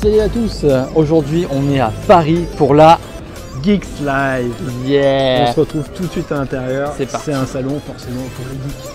Salut à tous, aujourd'hui on est à Paris pour la Geeks Live. Yeah. On se retrouve tout de suite à l'intérieur. C'est parti. C'est un salon forcément pour les geeks.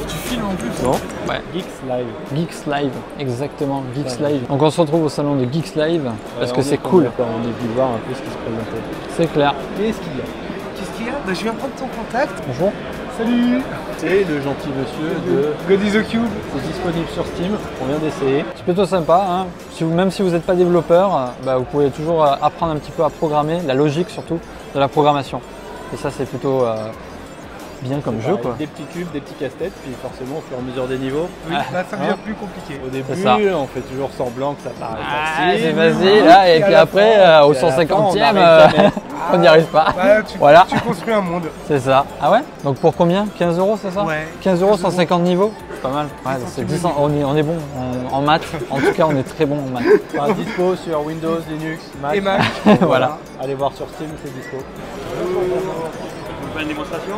Tu filmes en plus? Non. Ouais. Geeks Live. Geeks Live, exactement, Geeks Live. Donc on se retrouve au salon de Geeks Live parce que c'est cool. On est venu voir un peu ce qui se présentait. C'est clair. Qu'est-ce qu'il y a? Qu'est-ce qu'il y a? Bah, je viens prendre ton contact. Bonjour. Salut. C'est le gentil monsieur de God is the Cube. C'est disponible sur Steam. On vient d'essayer. C'est plutôt sympa, hein. Même si vous n'êtes pas développeur, bah, vous pouvez toujours apprendre un petit peu à programmer, la logique surtout de la programmation. Et ça c'est plutôt bien comme jeu quoi. Des petits cubes, des petits casse-têtes, puis forcément au fur et à mesure des niveaux. Oui, là ça devient plus compliqué. Au début, ça. on fait toujours semblant que ça paraît facile. C'est facile, là, et puis après, au 150e, on n'y arrive pas. Voilà, Voilà. Tu construis un monde. C'est ça. Ah ouais? Donc pour combien? 15 €, c'est ça? Ouais. 15 €, 150 niveaux? Pas mal. Ouais, c'est 10 ans. On est bon en maths. En tout cas, on est très bon en maths. Enfin, dispo sur Windows, Linux, Mac. Et Mac. Voilà. Allez voir sur Steam, c'est dispo. On fait une démonstration.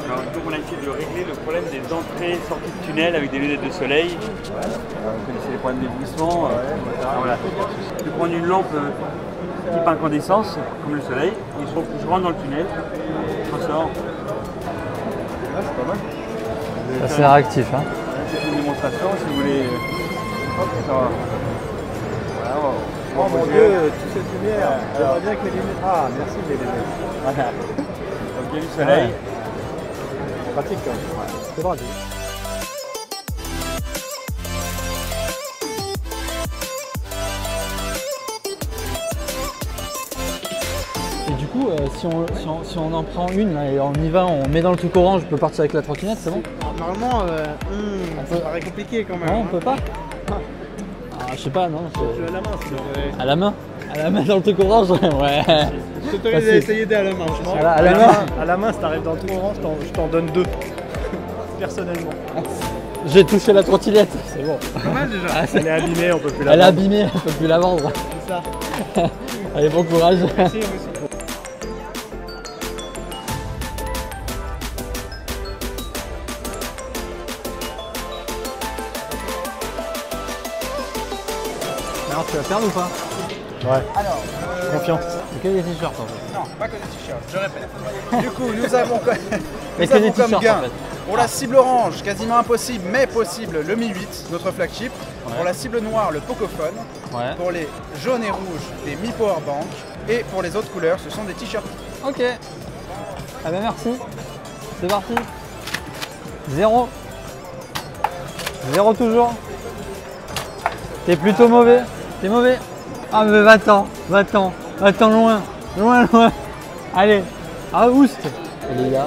Alors, donc on a essayé de régler le problème des entrées sorties de tunnel avec des lunettes de soleil. Vous connaissez les problèmes d'éblouissement. Voilà. Je prends une lampe type incandescence, comme le soleil. Et je rentre dans le tunnel. Je ressors. C'est pas mal. C'est réactif. Hein. C'est une démonstration si vous voulez. Hop, ça va. Voilà, Oh mon Dieu, toute cette lumière. J'aimerais bien que les lunettes. Ah, merci les lunettes. Voilà. Donc il y a du soleil. Pratique quand même. Ouais. C'est pratique. Et du coup, si on en prend une là, et on y va, on met dans le truc orange, on peut partir avec la trottinette, c'est bon? Normalement, ça paraît compliqué quand même. Non, on peut pas? Ah, je sais pas, non. À la main, sinon. À la main? À la main dans le truc orange? Ouais. Je t'autorise à essayer à la main, je pense. À la main? À la main, si t'arrives dans le trou orange, je t'en donne 2. Personnellement. J'ai touché la trottinette, c'est bon. Pas mal déjà. Ah, Elle est abîmée, on peut plus la Elle est vendre. abîmée, on peut plus la vendre. C'est ça. Allez, bon courage. Merci, moi aussi. Alors, tu vas perdre ou pas? Ouais. Alors, Confiant. C'est que des t-shirts en fait. non, pas que des t-shirts, je répète. Du coup, nous avons Mais que des comme t-shirts gain en fait. pour la cible orange, quasiment impossible, mais possible, le Mi 8, notre flagship. Pour la cible noire, le Pocophone. Ouais. Pour les jaunes et rouges, des Mi Powerbank. Et pour les autres couleurs, ce sont des t-shirts. Ok. Ah ben merci. C'est parti. 0. 0 toujours. T'es plutôt mauvais. T'es mauvais. Ah mais va-t'en. Va-t'en. Va-t'en loin. Loin, loin. Allez. Ah oust. Des Léa.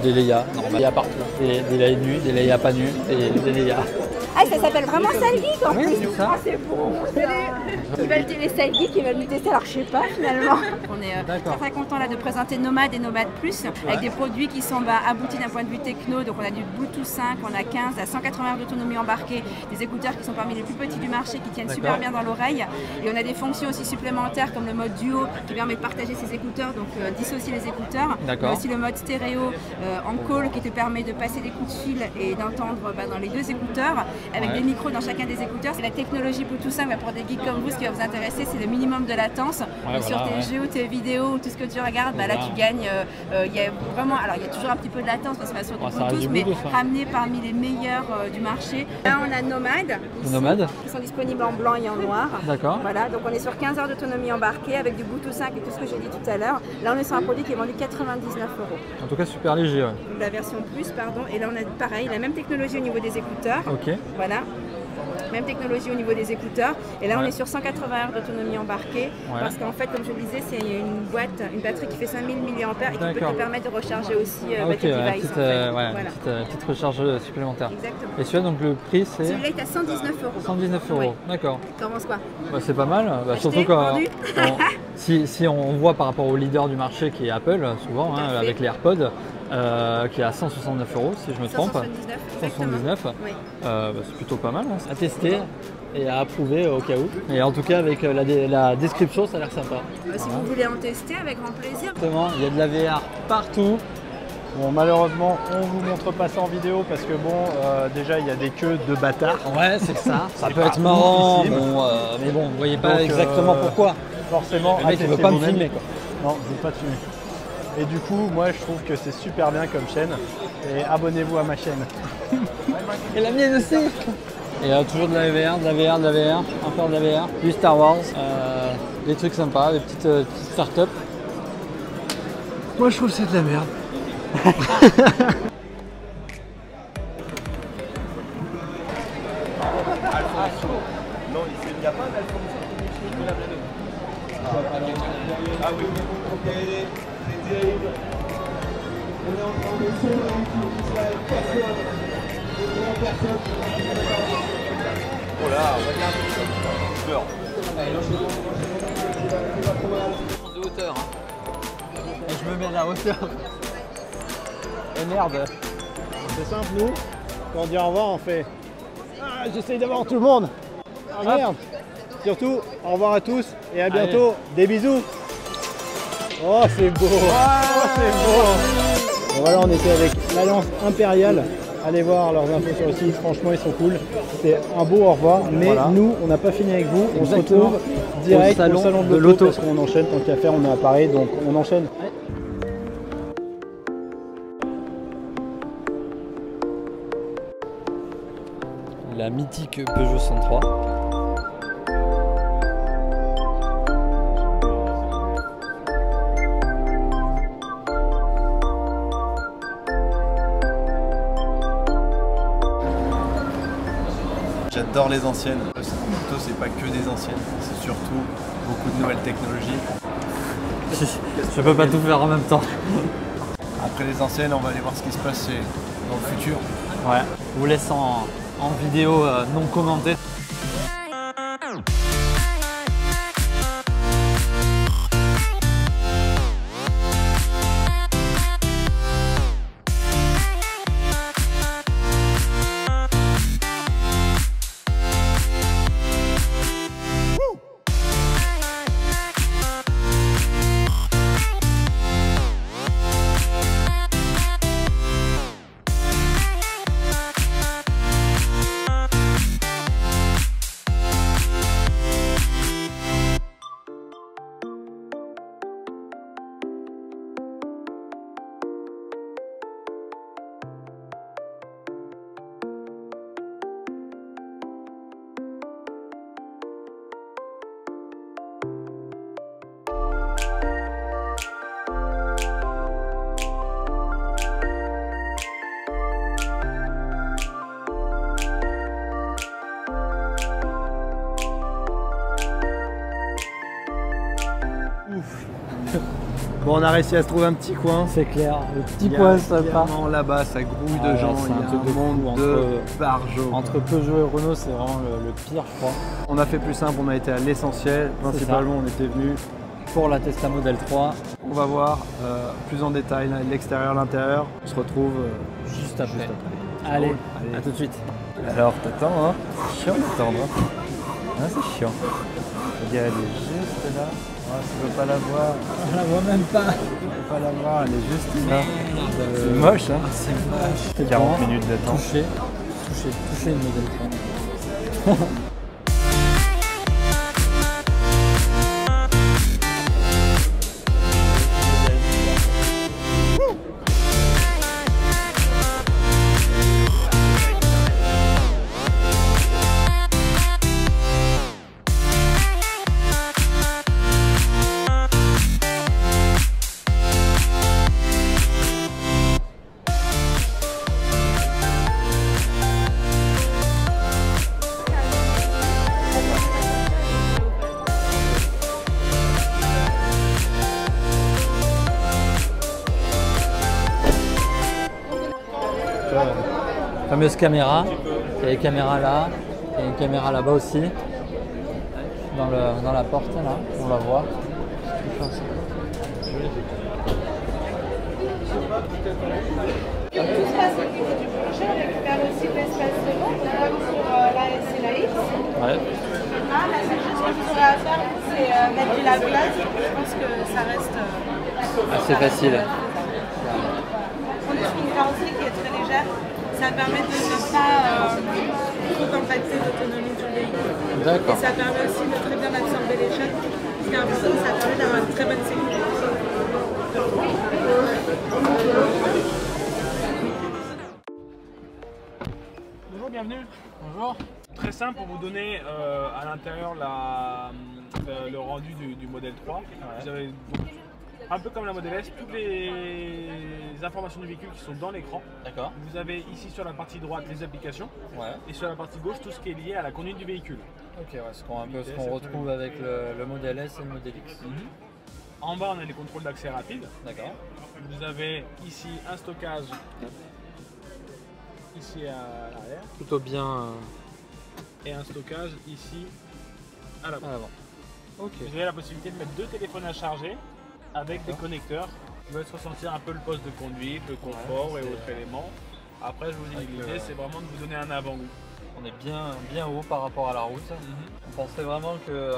Des Léa. Normal. Des Léa partout. Des Léa nus, des Léa pas nus. Des Léa. Ah, ça s'appelle vraiment Sale Geek en Oui, plus. c'est ça. Ah, c'est bon. Ils veulent les Sale Geeks, ils veulent nous tester, alors je sais pas finalement. On est très content là de présenter Nomad et Nomad Plus avec des produits qui sont aboutis d'un point de vue techno. Donc on a du Bluetooth 5, on a 15 à 180 heures d'autonomie embarquée, des écouteurs qui sont parmi les plus petits du marché, qui tiennent super bien dans l'oreille. Et on a des fonctions aussi supplémentaires comme le mode duo qui permet de partager ses écouteurs, donc dissocier les écouteurs. D'accord. On a aussi le mode stéréo en call qui te permet de passer des coups de fil et d'entendre dans les deux écouteurs avec des micros dans chacun des écouteurs. C'est la technologie Bluetooth 5 pour des geeks comme vous, ce qui va vous intéresser, c'est le minimum de latence. Donc sur tes jeux, tes vidéos, tout ce que tu regardes, là tu gagnes. Il y a vraiment, alors il y a toujours un petit peu de latence parce que c'est sur du Bluetooth, mais ramené parmi les meilleurs du marché. Là on a Nomad. Nomad. Qui sont disponibles en blanc et en noir. D'accord. Voilà, donc on est sur 15 heures d'autonomie embarquée avec du Bluetooth 5 et tout ce que j'ai dit tout à l'heure. Là on est sur un produit qui est vendu 99 €. En tout cas super léger. Ouais. La version plus, pardon. Et là on a pareil, la même technologie au niveau des écouteurs. Ok. Voilà. Même technologie au niveau des écouteurs. Et là, on Ouais. est sur 180 heures d'autonomie embarquée. Ouais. Parce qu'en fait, comme je le disais, c'est une batterie qui fait 5000 mAh et qui peut D'accord. te permettre de recharger aussi Ah, ok, battery ouais, device. petite, en fait. ouais, Voilà. petite recharge supplémentaire. Exactement. Et celui-là, donc le prix c'est Celui-là est à 119 €. 119 €. Ouais. D'accord. T'en penses quoi? Bah, c'est pas mal, bah, Acheté, surtout quand vendu. si on voit par rapport au leader du marché qui est Apple, souvent Tout à fait. avec les AirPods, qui est à 169 € si je me trompe. 179, exactement. 179, Oui. bah, c'est plutôt pas mal, hein. À tester et à approuver au cas où. Et en tout cas avec la description, ça a l'air sympa. Si vous voulez en tester, avec grand plaisir. Exactement, il y a de la VR partout. Bon, malheureusement, on vous montre pas ça en vidéo parce que bon, déjà il y a des queues de bâtards. Ouais, c'est ça. Ça C'est peut pas être marrant, oufissime. bon, mais bon, vous voyez pas Donc, exactement pourquoi. Forcément, Le mec, il veut attestez pas me vous-même. filmer, quoi. Non, je veux pas te filmer. Et du coup, moi je trouve que c'est super bien comme chaîne. Et abonnez-vous à ma chaîne. Et la mienne aussi. Et toujours de la VR, de la VR, de la VR, encore de la VR, du Star Wars, des trucs sympas, des petites startups. Moi je trouve que c'est de la merde. De hauteur. Et je me mets à la hauteur. Et merde. C'est simple, nous, quand on dit au revoir, on fait ah, j'essaye d'avoir tout le monde. Ah merde. Surtout, au revoir à tous et à bientôt. Des bisous. Oh, c'est beau. Oh, c'est beau. Et voilà, on était avec l'Alliance Impériale. Allez voir leurs infos sur le site, franchement ils sont cool. C'était un beau au revoir, mais Voilà. nous on n'a pas fini avec vous. On se Exactement. retrouve direct Au au salon de de l'auto l'auto. parce qu'on enchaîne tant qu'à faire, on est à Paris donc on enchaîne. La mythique Peugeot 103. J'adore les anciennes. Le moto, c'est pas que des anciennes, c'est surtout beaucoup de nouvelles technologies. Je peux pas tout faire en même temps. Après les anciennes, on va aller voir ce qui se passe dans le futur. Ouais. Je vous laisse en vidéo non commentée. Bon, on a réussi à se trouver un petit coin. C'est clair, le petit Il y a coin sympa. Clairement là-bas, ça grouille Ah de ouais, gens, c'est il un y a truc de un monde fou de entre- barjots. Entre Peugeot et Renault, c'est vraiment le pire, je crois. On a fait plus simple, on a été à l'essentiel. Principalement, on était venus. Pour la Tesla Model 3, On va voir plus en détail l'extérieur, l'intérieur. On se retrouve juste après. juste après. Allez, Allez. à tout de suite. Alors, t'attends, hein? C'est chiant d'attendre. Hein, c'est chiant. Regarde, elle est juste là. Oh, tu veux pas la voir. On la voit même pas. Tu veux pas la voir, elle est juste là. C'est C'est moche, hein? C'est moche. C'est 40 vraiment minutes d'attente. toucher une Model 3. la fameuse caméra. Il y a les caméras là, il y a une caméra là-bas aussi. Dans la porte là, on la voit. Tout se passe au niveau du projet, on récupère aussi de l'espace devant, notamment sur la S et la X. Ouais. Ah, la seule chose que vous aurez à faire, c'est mettre du lave-glace. Je pense que ça reste assez facile. On est sur une carrosserie qui est très légère. Ça permet de ne pas trop impacter l'autonomie du véhicule. D'accord. Et ça permet aussi de très bien absorber les chocs. Ce qui est important, ça permet d'avoir une très bonne sécurité. Bonjour, bienvenue. Bonjour. Très simple pour vous donner à l'intérieur le rendu du modèle 3. Vous avez un peu comme la Model S, toutes les informations du véhicule qui sont dans l'écran. D'accord. Vous avez ici sur la partie droite les applications et sur la partie gauche tout ce qui est lié à la conduite du véhicule. Ok, ouais, un peu ce qu'on retrouve avec le Model S et le Model X. En bas, on a les contrôles d'accès rapide. D'accord. Vous avez ici un stockage ici à l'arrière Plutôt bien et un stockage ici à l'avant. Ok. Vous avez la possibilité de mettre 2 téléphones à charger avec des connecteurs qui veulent ressentir un peu le poste de conduite, le confort et autres éléments. Après, je vous dis, l'idée c'est vraiment de vous donner un avant-goût. On est bien haut par rapport à la route. On pensait vraiment que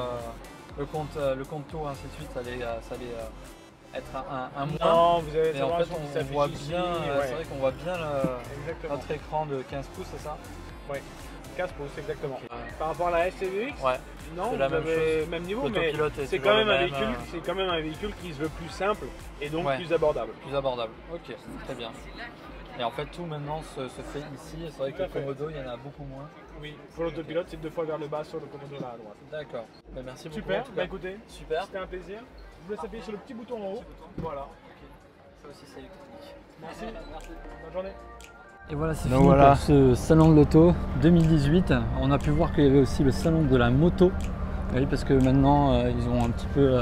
le compte tour ainsi de suite, ça allait être un moins. Non, vous avez mais en fait on voit bien, c'est vrai qu'on voit bien notre écran de 15 pouces, c'est ça? Oui, 15 pouces exactement. Par rapport à la SCVX, non, c'est la vous même avez chose. même niveau, mais c'est quand même un véhicule qui se veut plus simple et donc plus abordable. Plus abordable, ok, très bien. Et en fait tout maintenant se fait ici, c'est vrai que le Komodo il y en a beaucoup moins. Oui, pour l'autopilote c'est 2 fois vers le bas sur le Komodo là à droite. D'accord, merci beaucoup. Super, écoutez, super. C'était un plaisir. Je vous laisse appuyer sur le petit bouton en haut. Voilà. Ça aussi c'est électronique. Merci. Bonne journée. Et voilà, c'est fini pour ce salon de l'auto 2018. On a pu voir qu'il y avait aussi le salon de la moto. Oui, parce que maintenant ils ont un petit peu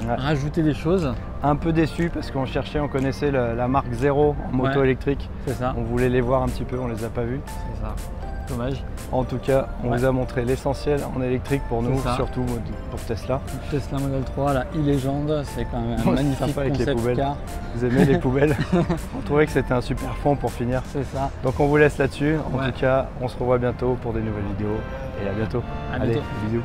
rajouté des choses. Un peu déçu parce qu'on cherchait, on connaissait la marque Zero en moto électrique. C'est ça. On voulait les voir un petit peu, on les a pas vus. C'est ça. Dommage. En tout cas, on vous a montré l'essentiel en électrique pour nous, surtout pour Tesla. Tesla Model 3, la e-légende, c'est quand même un magnifique concept les poubelles. car. Vous aimez les poubelles? On trouvait que c'était un super fond pour finir. C'est ça. Donc on vous laisse là-dessus. En tout cas, on se revoit bientôt pour des nouvelles vidéos. Et à bientôt. Allez, bisous.